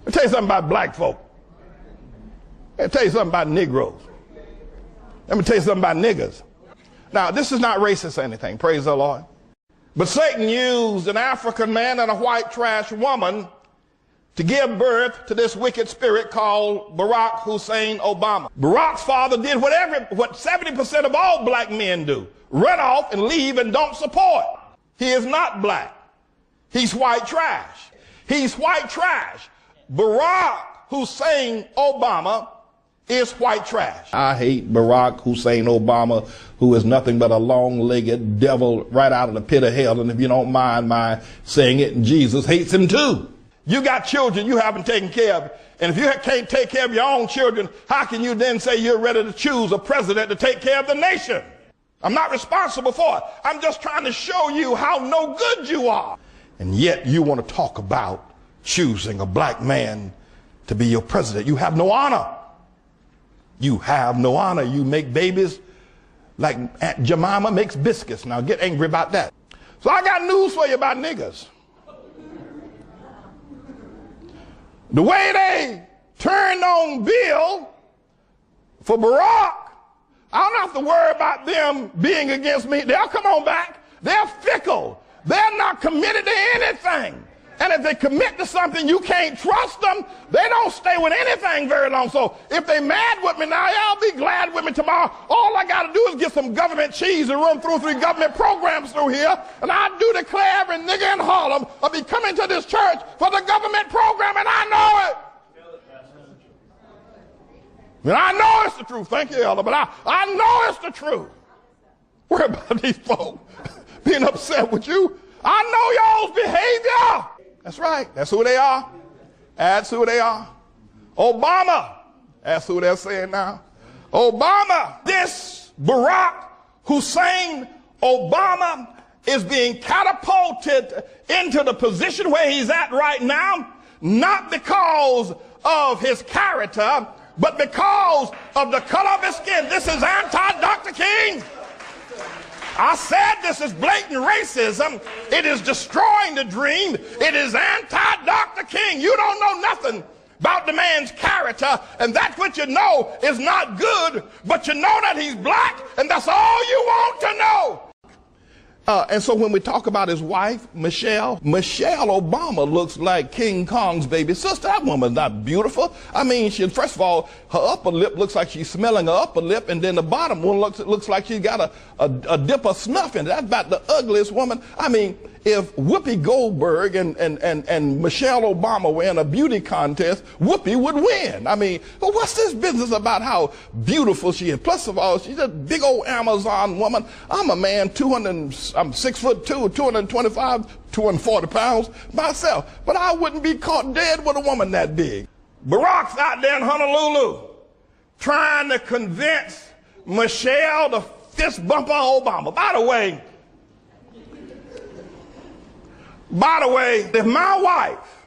Let me tell you something about black folk. Let me tell you something about Negroes. Let me tell you something about niggers. Now, this is not racist or anything, praise the Lord. But Satan used an African man and a white trash woman to give birth to this wicked spirit called Barack Hussein Obama. Barack's father did what 70% of all black men do. Run off and leave and don't support. He is not black. He's white trash. He's white trash. Barack Hussein Obama is white trash. I hate Barack Hussein Obama, who is nothing but a long-legged devil right out of the pit of hell. And if you don't mind my saying it, Jesus hates him too. You got children you haven't taken care of. And if you can't take care of your own children, how can you then say you're ready to choose a president to take care of the nation? I'm not responsible for it. I'm just trying to show you how no good you are. And yet you want to talk about choosing a black man to be your president. You have no honor. You have no honor. You make babies like Aunt Jemima makes biscuits. Now get angry about that. So I got news for you about niggers. The way they turned on Bill for Barack, I don't have to worry about them being against me. They'll come on back. They're fickle. They're not committed to anything. And if they commit to something, you can't trust them. They don't stay with anything very long. So if they mad with me now, y'all be glad with me tomorrow. All I got to do is get some government cheese and run through 3 government programs through here. And I do declare every nigger in Harlem will be coming to this church for the government program, and I know it. And I know it's the truth. Thank you, Elder, but I know it's the truth. Worry about these folks being upset with you. I know y'all's behavior. That's right. That's who they are. That's who they are. Obama. That's who they're saying now. Obama. This Barack Hussein Obama is being catapulted into the position where he's at right now, not because of his character, but because of the color of his skin. This is anti-Dr. King. I said this is blatant racism. It is destroying the dream. It is anti-Dr. King. You don't know nothing about the man's character, and that's what you know is not good, but you know that he's black, and that's all you want to know. And so when we talk about his wife, Michelle Obama looks like King Kong's baby sister. That woman's not beautiful. I mean, first of all, her upper lip looks like she's smelling her upper lip, and then the bottom one looks like she's got a dip of snuff in it. That's about the ugliest woman. I mean, if Whoopi Goldberg and Michelle Obama were in a beauty contest, Whoopi would win. I mean, well, what's this business about how beautiful she is? Plus of all, she's a big old Amazon woman. I'm a man, I'm 6'2", 225, 240 pounds myself. But I wouldn't be caught dead with a woman that big. Barack's out there in Honolulu trying to convince Michelle to fist bump Obama. By the way, if my wife,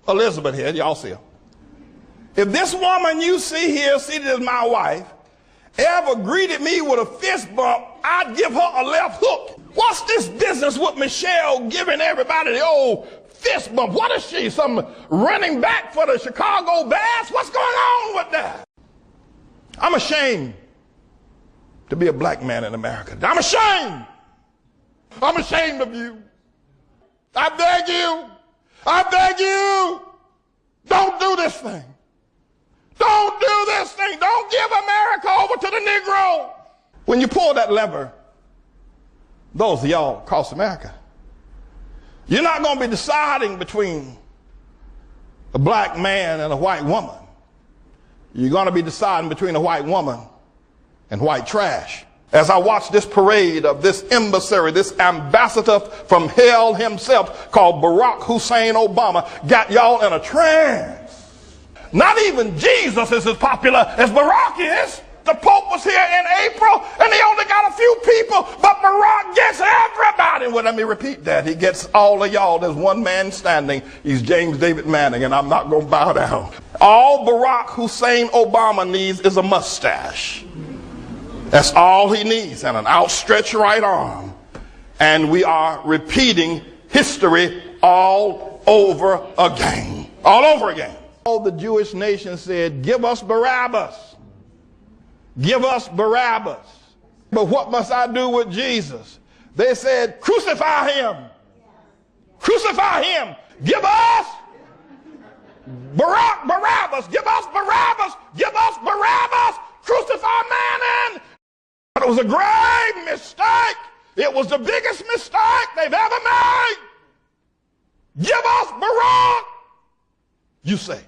Elizabeth here, y'all see her, if this woman you see here, seated as my wife, ever greeted me with a fist bump, I'd give her a left hook. What's this business with Michelle giving everybody the old fist bump? What is she, some running back for the Chicago Bears? What's going on with that? I'm ashamed to be a black man in America. I'm ashamed. I'm ashamed of you. I beg you, don't do this thing. Don't do this thing. Don't give America over to the Negro. When you pull that lever, those of y'all across America, you're not going to be deciding between a black man and a white woman. You're going to be deciding between a white woman and white trash. As I watch this parade of this emissary, this ambassador from hell himself called Barack Hussein Obama, got y'all in a trance. Not even Jesus is as popular as Barack is. The Pope was here in April and he only got a few people, but Barack gets everybody. Well, let me repeat that. He gets all of y'all. There's one man standing. He's James David Manning, and I'm not going to bow down. All Barack Hussein Obama needs is a mustache. That's all he needs, and an outstretched right arm. And we are repeating history all over again. All over again. All the Jewish nation said, give us Barabbas. Give us Barabbas. But what must I do with Jesus? They said, crucify him. Crucify him. Give us Barabbas. Give us Barabbas. Give us Barabbas. Crucify Manning. But it was a grave mistake. It was the biggest mistake they've ever made. Give us Barack. You say,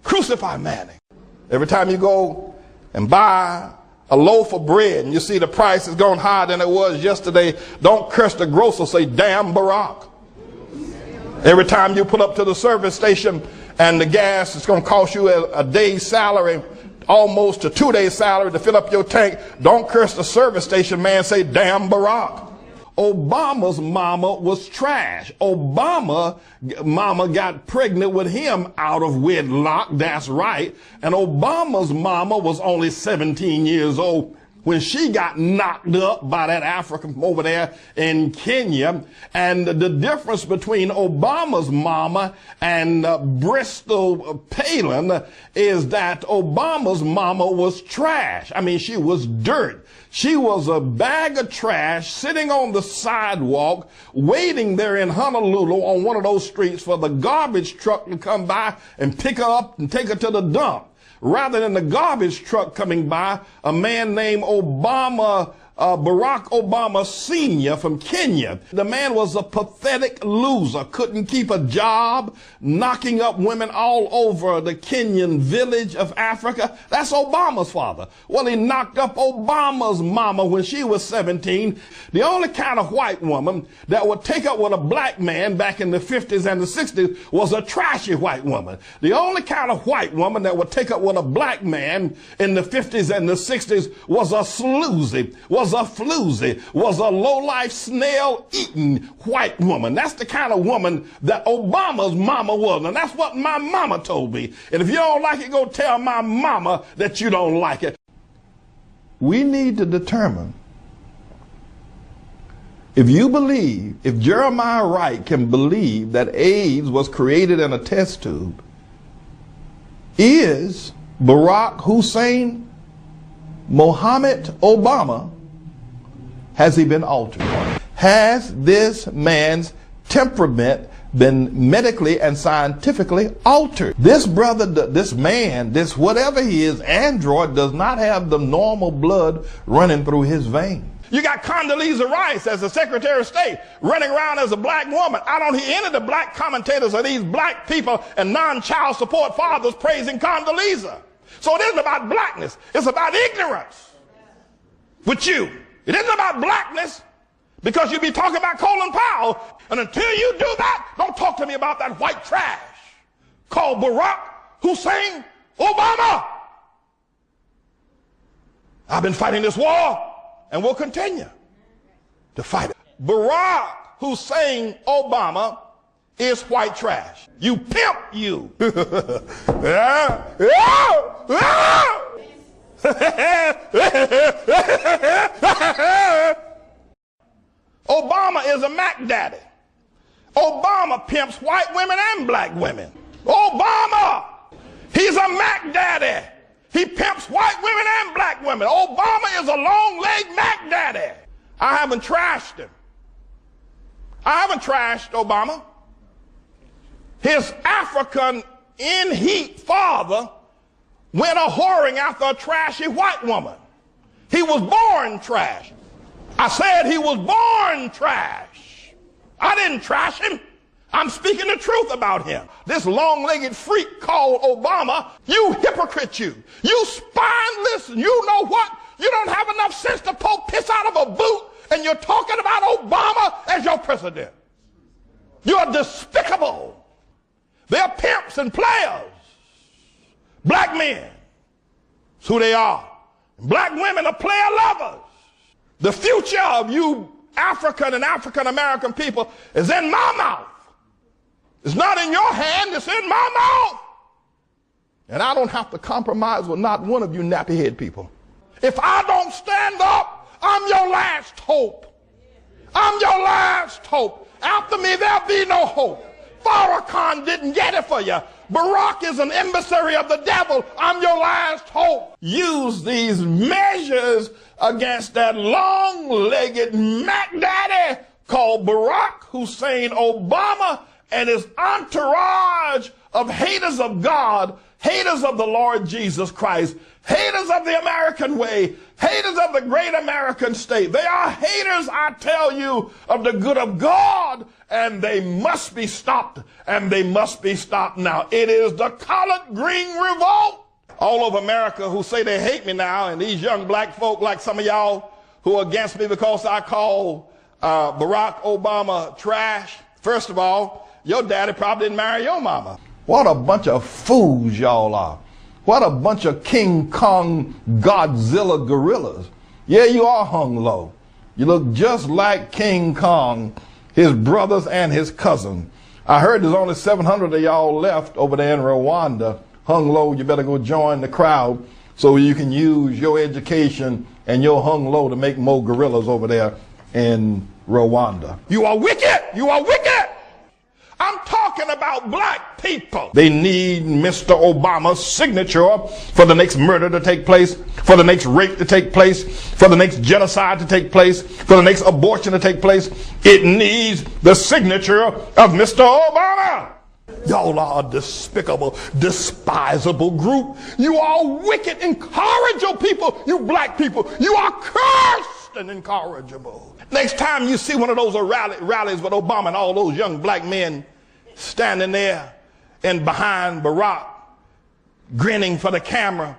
crucify Manning. Every time you go and buy a loaf of bread and you see the price has gone higher than it was yesterday, don't curse the grocer, say, damn Barack. Every time you pull up to the service station and the gas is going to cost you a day's salary, almost a 2 days salary to fill up your tank, don't curse the service station man, say, damn Barack. Obama's mama was trash. Obama mama got pregnant with him out of wedlock. That's right. And Obama's mama was only 17 years old when she got knocked up by that African over there in Kenya. And the difference between Obama's mama and Bristol Palin is that Obama's mama was trash. I mean, she was dirt. She was a bag of trash sitting on the sidewalk, waiting there in Honolulu on one of those streets for the garbage truck to come by and pick her up and take her to the dump. Rather than the garbage truck coming by, a man named Barack Obama Sr. from Kenya. The man was a pathetic loser, couldn't keep a job, knocking up women all over the Kenyan village of Africa. That's Obama's father. Well, he knocked up Obama's mama when she was 17. The only kind of white woman that would take up with a black man back in the 50s and the 60s was a trashy white woman. The only kind of white woman that would take up with a black man in the 50s and the 60s was a sloozy, was a floozy, was a low-life, snail-eating white woman. That's the kind of woman that Obama's mama was. And that's what my mama told me. And if you don't like it, go tell my mama that you don't like it. We need to determine if you believe, if Jeremiah Wright can believe that AIDS was created in a test tube, is Barack Hussein Mohammed Obama, has he been altered? Has this man's temperament been medically and scientifically altered? This brother, this man, this whatever he is, android, does not have the normal blood running through his veins. You got Condoleezza Rice as the Secretary of State running around as a black woman. I don't hear any of the black commentators or these black people and non-child support fathers praising Condoleezza. So it isn't about blackness. It's about ignorance with you. It isn't about blackness because you be talking about Colin Powell. And until you do that, don't talk to me about that white trash called Barack Hussein Obama. I've been fighting this war and will continue to fight it. Barack Hussein Obama is white trash. You pimp, you. Obama is a Mac daddy. Obama pimps white women and black women. Obama, he's a Mac daddy. He pimps white women and black women. Obama is a long-legged Mac daddy. I haven't trashed him. I haven't trashed Obama. His African in-heat father went a-whoring after a trashy white woman. He was born trash. I said he was born trash. I didn't trash him. I'm speaking the truth about him. This long-legged freak called Obama, you hypocrite you. You spineless, you know what? You don't have enough sense to poke piss out of a boot, and you're talking about Obama as your president. You're despicable. They're pimps and players. Black men, it's who they are. Black women are player lovers. The future of you African and African American people is in my mouth. It's not in your hand, it's in my mouth. And I don't have to compromise with not one of you nappy-head people. If I don't stand up, I'm your last hope. I'm your last hope. After me, there'll be no hope. Farrakhan didn't get it for you. Barack is an emissary of the devil. I'm your last hope. Use these measures against that long-legged Mac Daddy called Barack Hussein Obama and his entourage of haters of God, haters of the Lord Jesus Christ, haters of the American way, haters of the great American state. They are haters, I tell you, of the good of God, and they must be stopped, and they must be stopped now. It is the collard green revolt all over America who say they hate me now, and these young black folk like some of y'all who are against me because I call Barack Obama trash. First of all, your daddy probably didn't marry your mama. What a bunch of fools y'all are. What a bunch of King Kong Godzilla gorillas. Yeah, you are hung low. You look just like King Kong, his brothers and his cousin. I heard there's only 700 of y'all left over there in Rwanda. Hung low, you better go join the crowd so you can use your education and your hung low to make more gorillas over there in Rwanda. You are wicked! You are wicked! I'm talking about black people. They need Mr. Obama's signature for the next murder to take place, for the next rape to take place, for the next genocide to take place, for the next abortion to take place. It needs the signature of Mr. Obama. Y'all are a despicable, despisable group. You are wicked, incorrigible people. You black people, you are cursed and incorrigible. Next time you see one of those rallies with Obama and all those young black men standing there and behind Barack, grinning for the camera,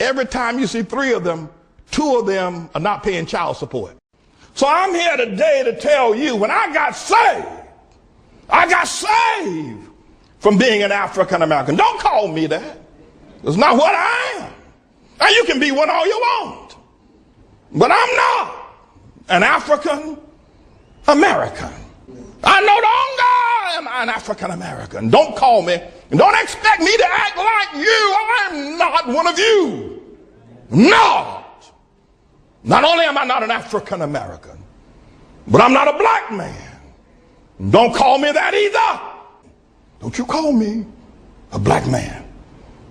every time you see 3 of them, 2 of them are not paying child support. So I'm here today to tell you, when I got saved from being an African American. Don't call me that. It's not what I am. Now you can be one all you want, but I'm not an African American. I no longer am an African American. Don't call me and don't expect me to act like you. I'm not one of you. Not only am I not an African American, but I'm not a black man. Don't call me that either. Don't you call me a black man,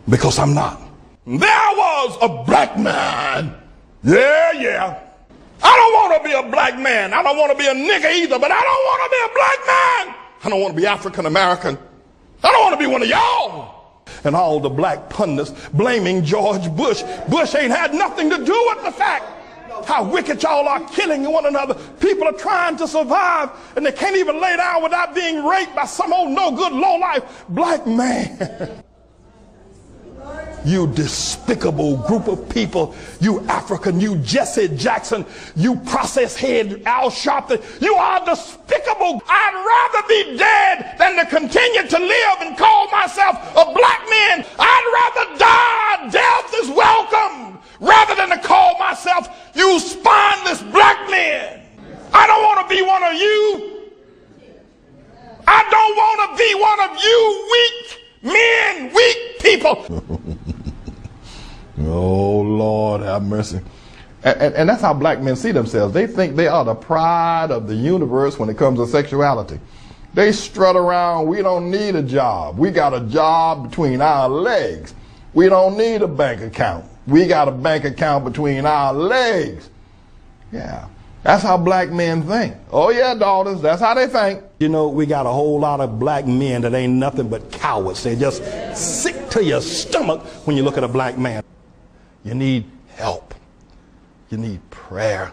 because I'm not. There was a black man. Yeah. I don't want to be a black man. I don't want to be a nigger either, but I don't want to be a black man. I don't want to be African American. I don't want to be one of y'all. And all the black pundits blaming George Bush. Bush ain't had nothing to do with the fact how wicked y'all are, killing one another. People are trying to survive, and they can't even lay down without being raped by some old no good low-life black man. You despicable group of people, you African, you Jesse Jackson, you process head Al Sharpton, you are despicable. I'd rather be dead than to continue to live and call myself a black man. I'd rather die. Death is welcome, rather than to call myself you spineless black man. I don't want to be one of you. I don't want to be one of you weak men, weak people. Oh, Lord, have mercy. And that's how black men see themselves. They think they are the pride of the universe when it comes to sexuality. They strut around, we don't need a job. We got a job between our legs. We don't need a bank account. We got a bank account between our legs. Yeah, that's how black men think. Oh, yeah, daughters, that's how they think. You know, we got a whole lot of black men that ain't nothing but cowards. They're just sick to your stomach when you look at a black man. You need help. You need prayer.